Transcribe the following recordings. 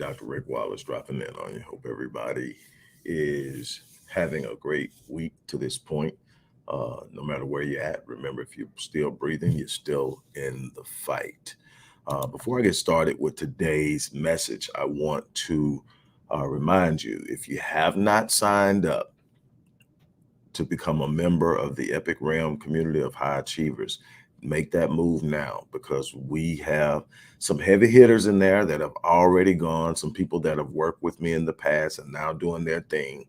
Dr. Rick Wallace dropping in on you. Hope everybody is having a great week to this point. No matter where you're at, remember if you're still breathing, you're still in the fight. Before I get started with today's message, I want to remind you if you have not signed up to become a member of the Epic Realm community of high achievers, make that move now because we have some heavy hitters in there that have already gone, some people that have worked with me in the past and now doing their thing.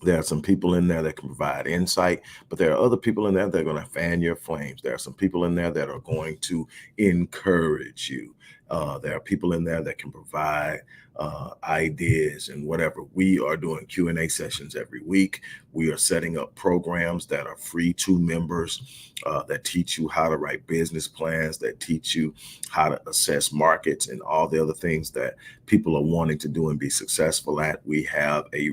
There are some people in there that can provide insight, but there are other people in there that are going to fan your flames. There are some people in there that are going to encourage you. There are people in there that can provide ideas and whatever. We are doing Q&A sessions every week. We are setting up programs that are free to members that teach you how to write business plans, that teach you how to assess markets and all the other things that people are wanting to do and be successful at. We have a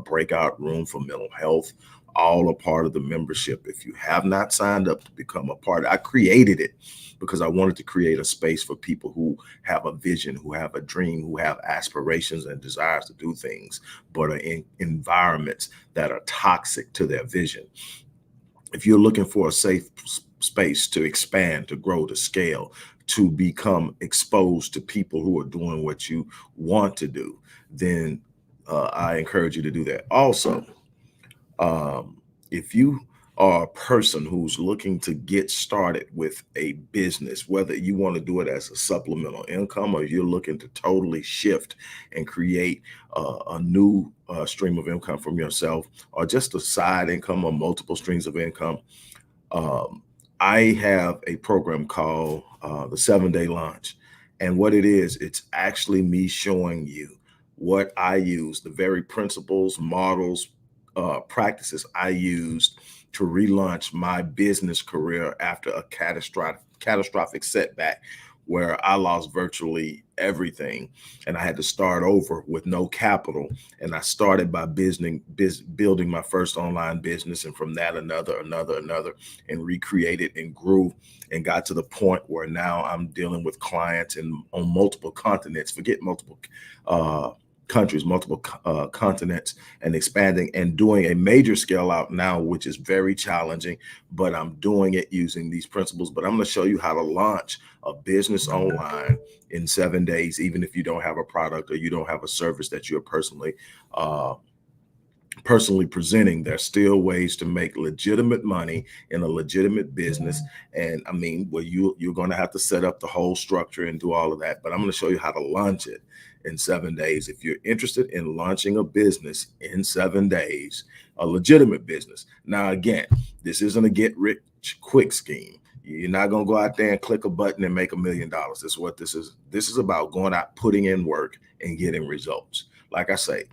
breakout room for mental health, all a part of the membership. If you have not signed up to become a part, I created it because I wanted to create a space for people who have a vision, who have a dream, who have aspirations and desires to do things, but are in environments that are toxic to their vision. If you're looking for a safe space to expand, to grow, to scale, to become exposed to people who are doing what you want to do, then I encourage you to do that. Also, if you are a person who's looking to get started with a business, whether you want to do it as a supplemental income or you're looking to totally shift and create a new stream of income from yourself, or just a side income or multiple streams of income, um, I have a program called the 7 Day Launch. And what it is, it's actually me showing you what I use, the very principles, models, practices I used to relaunch my business career after a catastrophic setback where I lost virtually everything and I had to start over with no capital. And I started by building my first online business, and from that another, and recreated and grew and got to the point where now I'm dealing with clients on multiple continents. Forget multiple uh, countries, multiple continents, and expanding and doing a major scale out now, which is very challenging, but I'm doing it using these principles. But I'm going to show you how to launch a business online in 7 days, even if you don't have a product or you don't have a service that you're uh, personally presenting. There's still ways to make legitimate money in a legitimate business. And I mean, well, you're going to have to set up the whole structure and do all of that, but I'm going to show you how to launch it in 7 days. If you're interested in launching a business in 7 days, a legitimate business. Now, again, this isn't a get rich quick scheme. You're not going to go out there and click a button and make $1 million. This is what this is. This is about going out, putting in work and getting results. Like I say,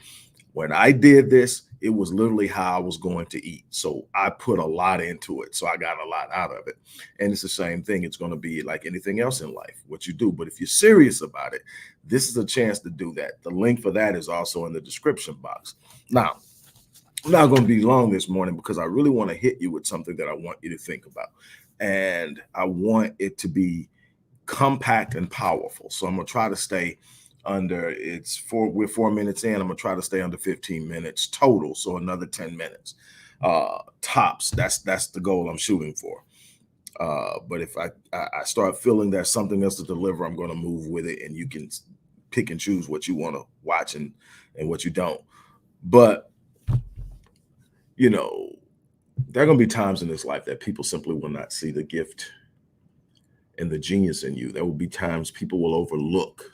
when I did this, it was literally how I was going to eat. So I put a lot into it. So I got a lot out of it. And it's the same thing. It's going to be like anything else in life, what you do. But if you're serious about it, this is a chance to do that. The link for that is also in the description box. Now, I'm not going to be long this morning because I really want to hit you with something that I want you to think about. And I want it to be compact and powerful. So I'm going to try to stay under we're 4 minutes in. I'm gonna try to stay under 15 minutes total, so another 10 minutes tops. That's the goal I'm shooting for. But if I start feeling there's something else to deliver, I'm going to move with it, and you can pick and choose what you want to watch and what you don't. But you know, there are going to be times in this life that people simply will not see the gift and the genius in you. There will be times people will overlook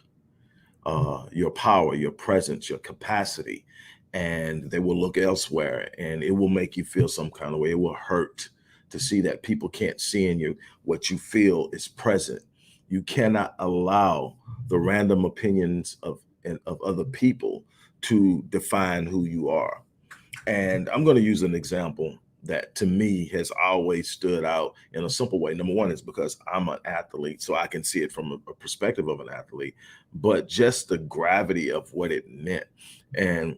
your power, your presence, your capacity, and they will look elsewhere, and it will make you feel some kind of way. It will hurt to see that people can't see in you what you feel is present. You cannot allow the random opinions of other people to define who you are. And I'm going to use an example that to me has always stood out in a simple way. Number one is because I'm an athlete, so I can see it from a perspective of an athlete, but just the gravity of what it meant. And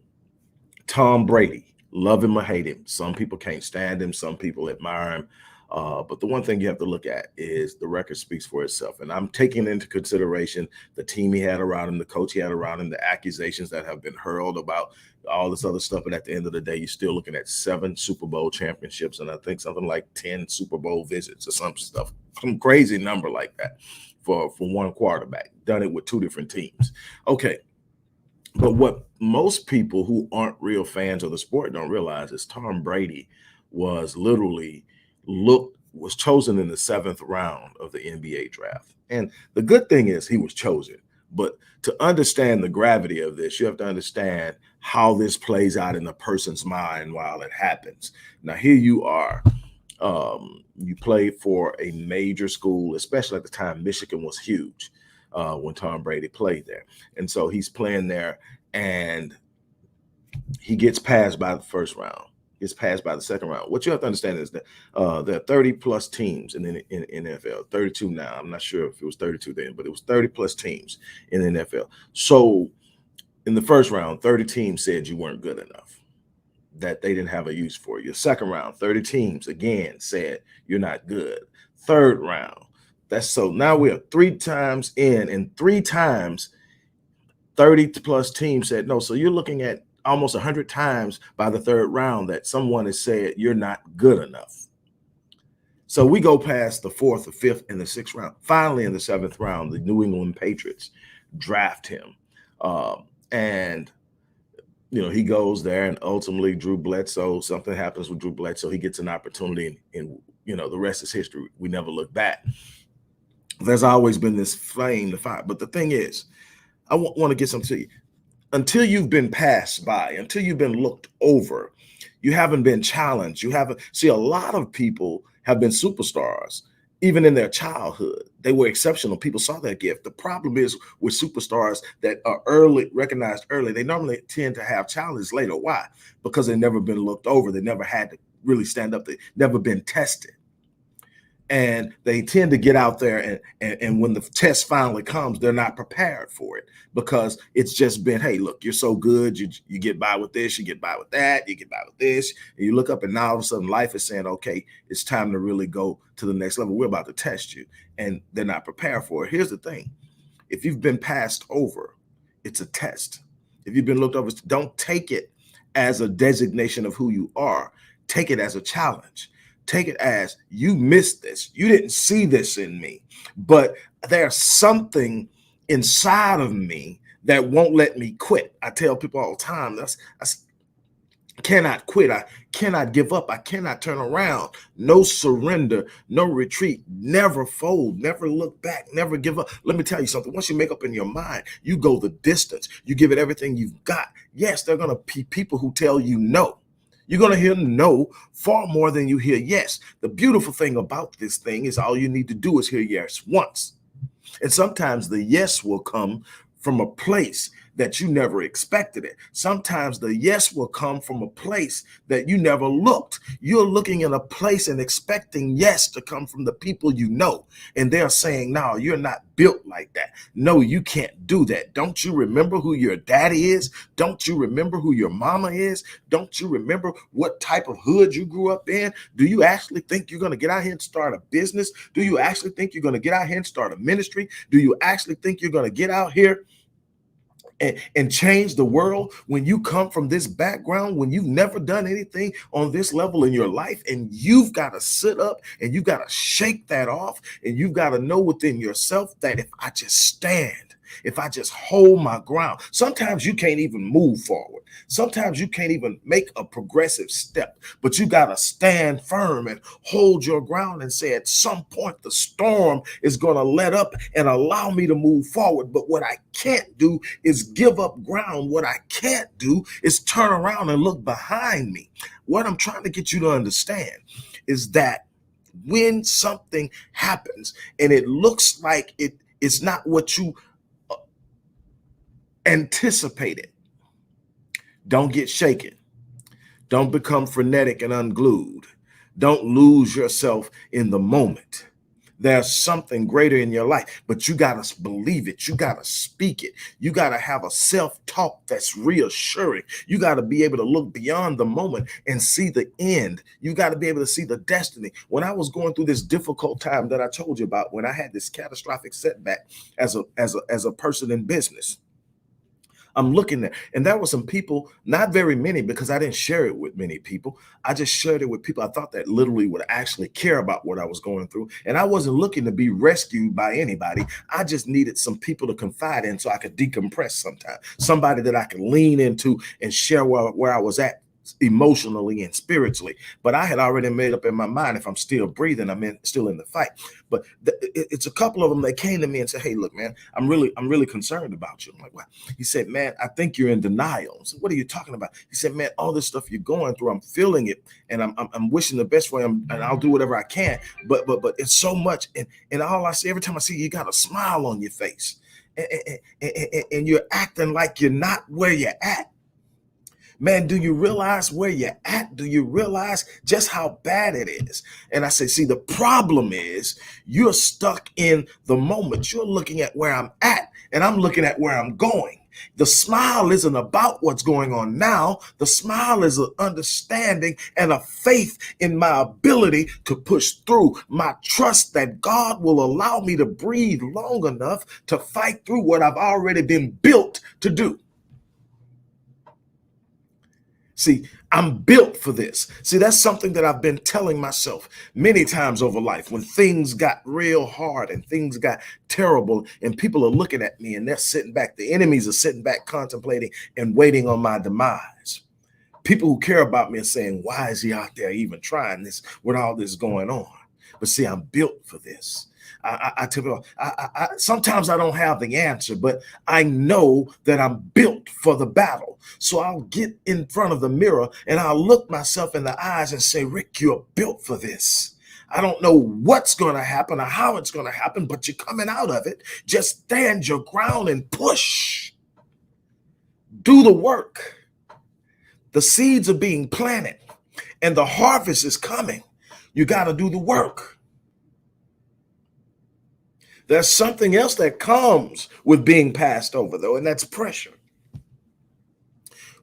Tom Brady, love him or hate him. Some people can't stand him, some people admire him. But the one thing you have to look at is the record speaks for itself. And I'm taking into consideration the team he had around him, the coach he had around him, the accusations that have been hurled about all this other stuff. But at the end of the day, you're still looking at 7 Super Bowl championships and I think something like 10 Super Bowl visits or some stuff, some crazy number like that for one quarterback. Done it with 2 different teams. Okay. But what most people who aren't real fans of the sport don't realize is Tom Brady was literally was chosen in the 7th round of the NBA draft. And the good thing is he was chosen. But to understand the gravity of this, you have to understand how this plays out in a person's mind while it happens. Now, here you are. You played for a major school, especially at the time, Michigan was huge when Tom Brady played there. And so he's playing there and he gets passed by the first round, gets passed by the second round. What you have to understand is that there are 30 plus teams in NFL, 32 now. I'm not sure if it was 32 then, but it was 30 plus teams in the NFL. So in the first round, 30 teams said you weren't good enough, that they didn't have a use for you. Second round, 30 teams again said you're not good. Third round, that's so now we're 3 times in, and 3 times 30 plus teams said no. So you're looking at almost 100 times by the third round that someone has said you're not good enough. So we go past the 4th, the 5th, and the 6th round. Finally, in the 7th round, the New England Patriots draft him. And he goes there, and ultimately Drew Bledsoe, something happens with Drew Bledsoe. He gets an opportunity, and the rest is history. We never look back. There's always been this flame to fire. But the thing is, I want to get something to you. Until you've been passed by, until you've been looked over, you haven't been challenged. You haven't. See, a lot of people have been superstars, even in their childhood. They were exceptional. People saw their gift. The problem is with superstars that are recognized early, they normally tend to have challenges later. Why? Because they've never been looked over. They never had to really stand up. They've never been tested. And they tend to get out there and when the test finally comes, they're not prepared for it because it's just been, hey, look, you're so good. You get by with this, you get by with that, you get by with this. And you look up and now all of a sudden life is saying, okay, it's time to really go to the next level. We're about to test you. And they're not prepared for it. Here's the thing. If you've been passed over, it's a test. If you've been looked over, don't take it as a designation of who you are. Take it as a challenge. Take it as you missed this. You didn't see this in me, but there's something inside of me that won't let me quit. I tell people all the time, I cannot quit. I cannot give up. I cannot turn around. No surrender, no retreat, never fold, never look back, never give up. Let me tell you something. Once you make up in your mind, you go the distance. You give it everything you've got. Yes, there are going to be people who tell you no. You're going to hear no far more than you hear yes. The beautiful thing about this thing is all you need to do is hear yes once. And sometimes the yes will come from a place that you never expected it. Sometimes the yes will come from a place that you never looked. You're looking in a place and expecting yes to come from the people you know. And they're saying, no, you're not built like that. No, you can't do that. Don't you remember who your daddy is? Don't you remember who your mama is? Don't you remember what type of hood you grew up in? Do you actually think you're going to get out here and start a business? Do you actually think you're going to get out here and start a ministry? Do you actually think you're going to get out here and change the world when you come from this background, when you've never done anything on this level in your life, and you've got to sit up and you've got to shake that off, and you've got to know within yourself that if I just stand, if I just hold my ground, sometimes you can't even move forward. Sometimes you can't even make a progressive step, but you got to stand firm and hold your ground and say at some point the storm is going to let up and allow me to move forward. But what I can't do is give up ground. What I can't do is turn around and look behind me. What I'm trying to get you to understand is that when something happens and it looks like it's not what you anticipated, don't get shaken. Don't become frenetic and unglued. Don't lose yourself in the moment. There's something greater in your life, but you got to believe it. You got to speak it. You got to have a self-talk that's reassuring. You got to be able to look beyond the moment and see the end. You got to be able to see the destiny. When I was going through this difficult time that I told you about, when I had this catastrophic setback as a person in business, I'm looking there, and there were some people, not very many, because I didn't share it with many people. I just shared it with people I thought that literally would actually care about what I was going through. And I wasn't looking to be rescued by anybody. I just needed some people to confide in so I could decompress sometimes. Somebody that I could lean into and share where I was at emotionally and spiritually. But I had already made up in my mind, if I'm still breathing, still in the fight. But it's a couple of them that came to me and said, "Hey, look, man, I'm really concerned about you." I'm like, "What?" He said, "Man, I think you're in denial." I said, "What are you talking about?" He said, "Man, all this stuff you're going through, I'm feeling it, and I'm wishing the best for you, and I'll do whatever I can. But it's so much, and all I see every time I see you, you got a smile on your face, and you're acting like you're not where you're at. Man, do you realize where you're at? Do you realize just how bad it is?" And I say, "See, the problem is you're stuck in the moment. You're looking at where I'm at, and I'm looking at where I'm going. The smile isn't about what's going on now. The smile is an understanding and a faith in my ability to push through, my trust that God will allow me to breathe long enough to fight through what I've already been built to do." See, I'm built for this. See, that's something that I've been telling myself many times over life when things got real hard and things got terrible and people are looking at me and they're sitting back. The enemies are sitting back contemplating and waiting on my demise. People who care about me are saying, "Why is he out there even trying this with all this going on?" But see, I'm built for this. I tell you, sometimes I don't have the answer, but I know that I'm built for the battle. So I'll get in front of the mirror and I'll look myself in the eyes and say, "Rick, you're built for this. I don't know what's going to happen or how it's going to happen, but you're coming out of it. Just stand your ground and push. Do the work. The seeds are being planted and the harvest is coming. You got to do the work." There's something else that comes with being passed over, though, and that's pressure.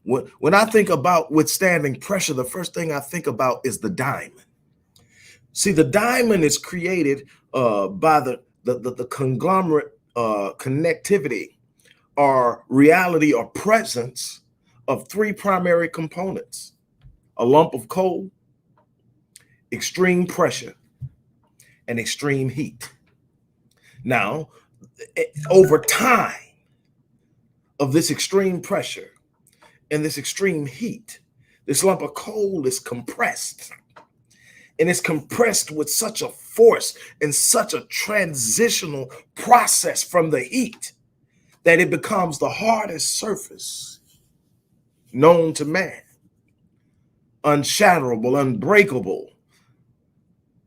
When I think about withstanding pressure, the first thing I think about is the diamond. See, the diamond is created by the conglomerate connectivity or reality or presence of three primary components: a lump of coal, extreme pressure, and extreme heat. Now, over time of this extreme pressure and this extreme heat, this lump of coal is compressed. And it's compressed with such a force and such a transitional process from the heat that it becomes the hardest surface known to man, unshatterable, unbreakable.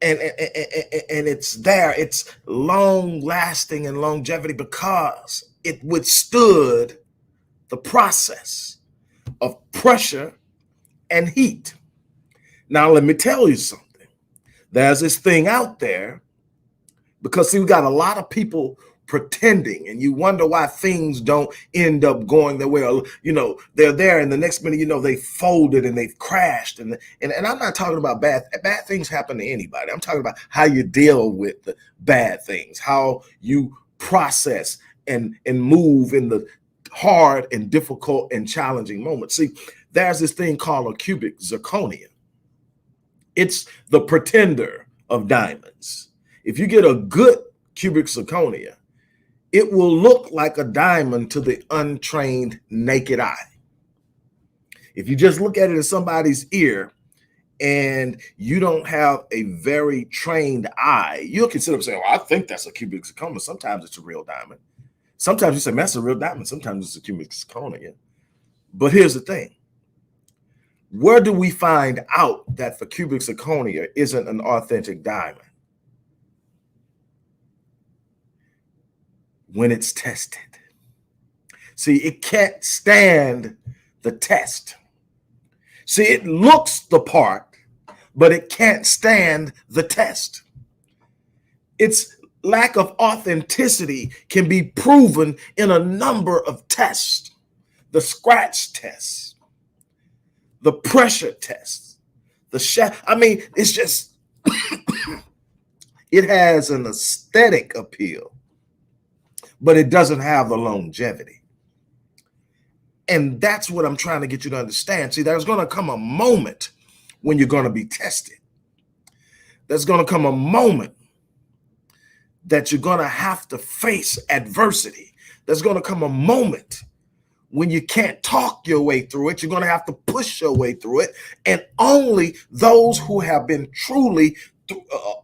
And it's there, it's long lasting and longevity because it withstood the process of pressure and heat. Now, let me tell you something. There's this thing out there because, see, we got a lot of people pretending, and you wonder why things don't end up going their way. Or, they're there, and the next minute, they folded and they've crashed. And I'm not talking about bad things happen to anybody. I'm talking about how you deal with the bad things, how you process and move in the hard and difficult and challenging moments. See, there's this thing called a cubic zirconia. It's the pretender of diamonds. If you get a good cubic zirconia, it will look like a diamond to the untrained naked eye. If you just look at it in somebody's ear and you don't have a very trained eye, you'll consider saying, "Well, I think that's a cubic zirconia." Sometimes it's a real diamond. Sometimes you say, "That's a real diamond." Sometimes it's a cubic zirconia. But here's the thing. Where do we find out that the cubic zirconia isn't an authentic diamond? When it's tested. See, it can't stand the test. See, it looks the part, but it can't stand the test. Its lack of authenticity can be proven in a number of tests: the scratch test, the pressure test, it's just, it has an aesthetic appeal, but it doesn't have the longevity. And that's what I'm trying to get you to understand. See, there's going to come a moment when you're going to be tested. There's going to come a moment that you're going to have to face adversity. There's going to come a moment when you can't talk your way through it. You're going to have to push your way through it. And only those who have been truly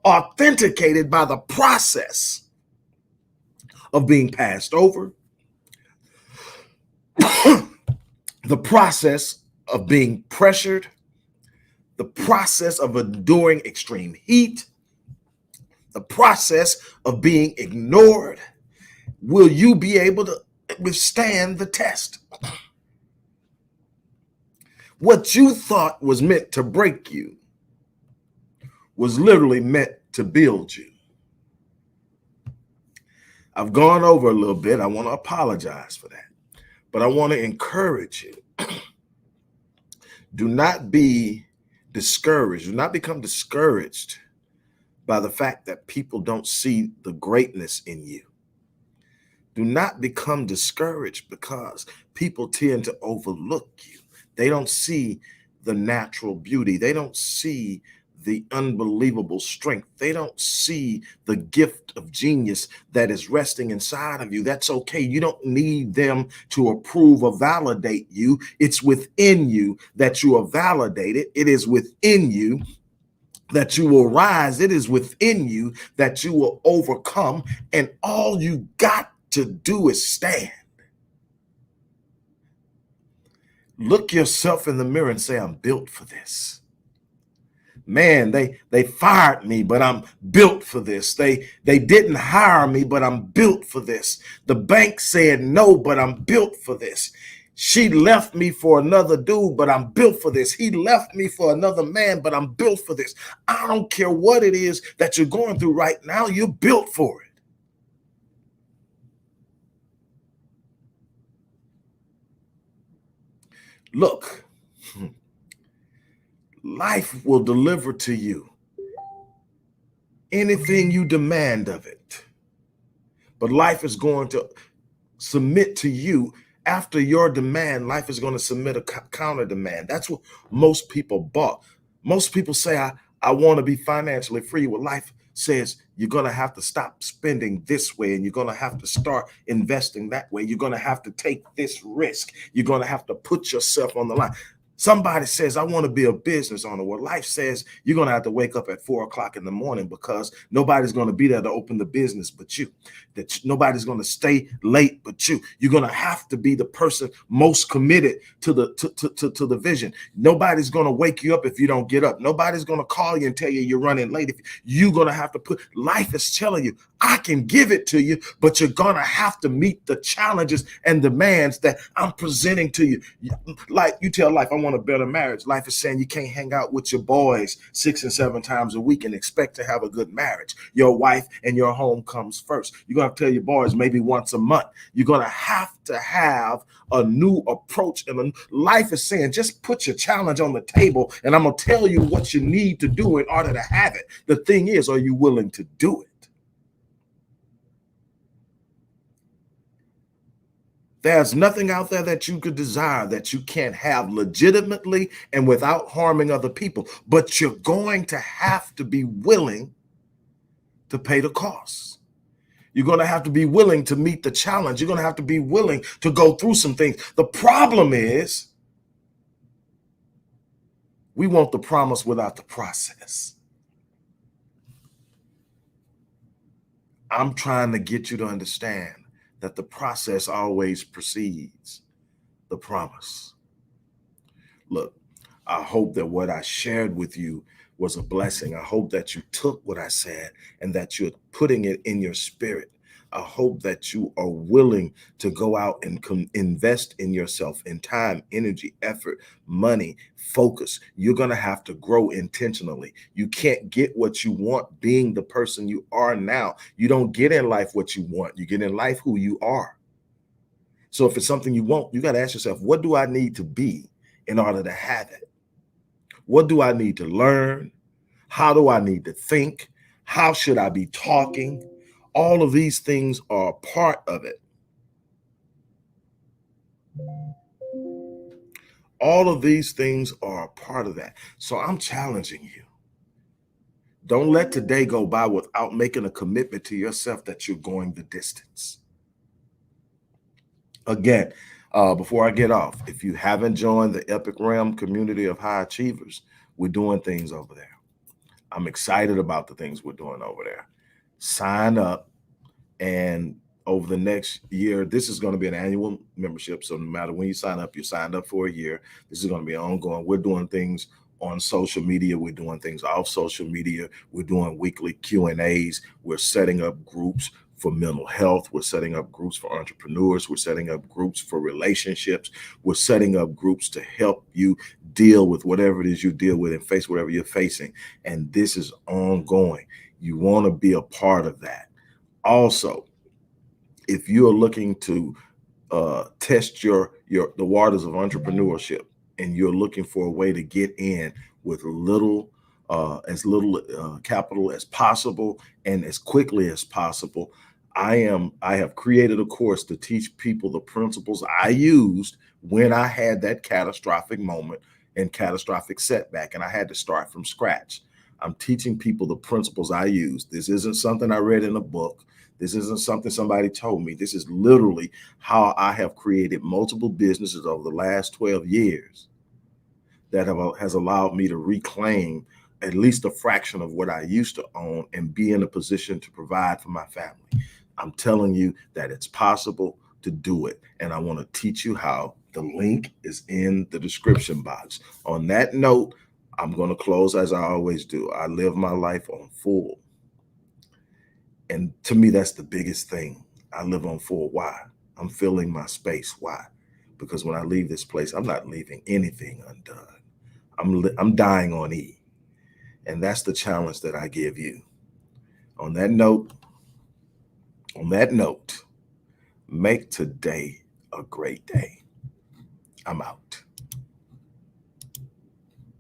authenticated by the process of being passed over, the process of being pressured, the process of enduring extreme heat, the process of being ignored, will you be able to withstand the test? What you thought was meant to break you was literally meant to build you. I've gone over a little bit. I want to apologize for that, but I want to encourage you. Do not be discouraged. Do not become discouraged by the fact that people don't see the greatness in you. Do not become discouraged because people tend to overlook you. They don't see the natural beauty. They don't see the unbelievable strength. They don't see the gift of genius that is resting inside of you. That's okay. You don't need them to approve or validate you. It's within you that you are validated. It is within you that you will rise. It is within you that you will overcome. And all you got to do is stand. Look yourself in the mirror and say, I'm built for this. Man, they fired me, but I'm built for this. They didn't hire me, but I'm built for this. The bank said no, but I'm built for this. She left me for another dude, but I'm built for this. He left me for another man, but I'm built for this. I don't care what it is that you're going through right now, you're built for it. Look, life will deliver to you anything you demand of it. But life is going to submit to you. After your demand, life is going to submit a counter demand. That's what most people bought. Most people say, I want to be financially free. Well, life says you're going to have to stop spending this way, and you're going to have to start investing that way. You're going to have to take this risk. You're going to have to put yourself on the line. Somebody says, I want to be a business owner. Well, life says you're going to have to wake up at 4 o'clock in the morning because nobody's going to be there to open the business but you. That nobody's going to stay late but you. You're going to have to be the person most committed to the vision. Nobody's going to wake you up if you don't get up. Nobody's going to call you and tell you you're running late. You're going to have to put, life is telling you, I can give it to you, but you're going to have to meet the challenges and demands that I'm presenting to you. Like you tell life, I want a better marriage. Life is saying you can't hang out with your boys 6 and 7 times a week and expect to have a good marriage. Your wife and your home comes first. You're going to have to tell your boys maybe once a month. You're going to have a new approach. And life is saying, just put your challenge on the table and I'm going to tell you what you need to do in order to have it. The thing is, are you willing to do it? There's nothing out there that you could desire that you can't have legitimately and without harming other people. But you're going to have to be willing to pay the cost. You're going to have to be willing to meet the challenge. You're going to have to be willing to go through some things. The problem is we want the promise without the process. I'm trying to get you to understand that the process always precedes the promise. Look, I hope that what I shared with you was a blessing. I hope that you took what I said and that you're putting it in your spirit. I hope that you are willing to go out and invest in yourself in time, energy, effort, money, focus. You're going to have to grow intentionally. You can't get what you want being the person you are now. You don't get in life what you want. You get in life who you are. So if it's something you want, you got to ask yourself, what do I need to be in order to have it? What do I need to learn? How do I need to think? How should I be talking? All of these things are a part of it. All of these things are a part of that. So I'm challenging you. Don't let today go by without making a commitment to yourself that you're going the distance. Again, before I get off, if you haven't joined the Epic Realm community of high achievers, we're doing things over there. I'm excited about the things we're doing over there. Sign up, and over the next year, this is going to be an annual membership. So no matter when you sign up, you're signed up for a year. This is going to be ongoing. We're doing things on social media. We're doing things off social media. We're doing weekly Q&As. We're setting up groups for mental health. We're setting up groups for entrepreneurs. We're setting up groups for relationships. We're setting up groups to help you deal with whatever it is you deal with and face whatever you're facing. And this is ongoing. You want to be a part of that. Also, if you're looking to test the waters of entrepreneurship, and you're looking for a way to get in with as little capital as possible and as quickly as possible, I have created a course to teach people the principles I used when I had that catastrophic moment and catastrophic setback, and I had to start from scratch. I'm teaching people the principles I use. This isn't something I read in a book. This isn't something somebody told me. This is literally how I have created multiple businesses over the last 12 years that has allowed me to reclaim at least a fraction of what I used to own and be in a position to provide for my family. I'm telling you that it's possible to do it. And I want to teach you how. The link is in the description box. On that note, I'm going to close as I always do. I live my life on full. And to me, that's the biggest thing. I live on full. Why? I'm filling my space. Why? Because when I leave this place, I'm not leaving anything undone. I'm dying on E. And that's the challenge that I give you. On that note, make today a great day. I'm out.